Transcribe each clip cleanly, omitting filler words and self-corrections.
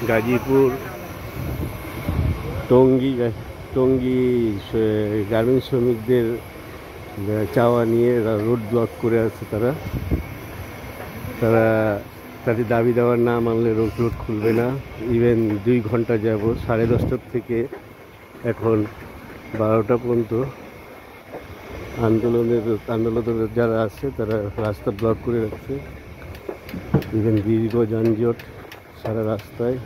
Gazipur Tongi garments শ্রমিকদের চাওয়া নিয়ে রোড ব্লক করে আছে তারা তাদের দাবি দেওয়ার না মানলে রোড খুলবে না। ইভেন 2 ঘন্টা যাব 10:30 থেকে এখন 12টা পর্যন্ত আন্দোলনের যারা আছে তারা রাস্তা ব্লক করে রাখছে। ইভেন দীর্ঘ যানজট সারা রাস্তায়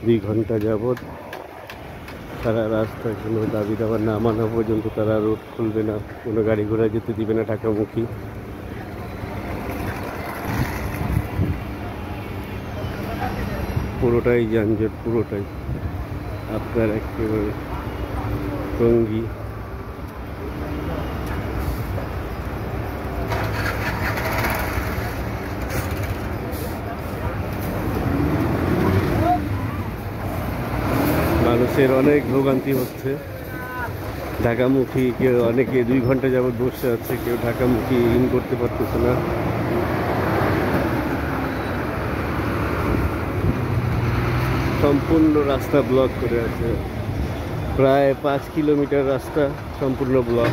2 ঘন্টা যাবৎ সারা রাস্তায় কোনো দাবি দেওয়ার না মানা পর্যন্ত তারা রোড খুলবে না, কোনো গাড়ি ঘোড়া যেতে দিবে না ঢাকামুখী। পুরোটাই যানজট, পুরোটাই আপনার একেবারে টঙ্গী। মানুষের অনেক ভোগান্তি হচ্ছে। ঢাকামুখী কেউ অনেকে 2 ঘন্টা যাবৎ বসে আছে, কেউ ঢাকামুখী ইন করতে পারতেছে না। সম্পূর্ণ রাস্তা ব্লক করে আছে, প্রায় 5 কিলোমিটার রাস্তা সম্পূর্ণ ব্লক।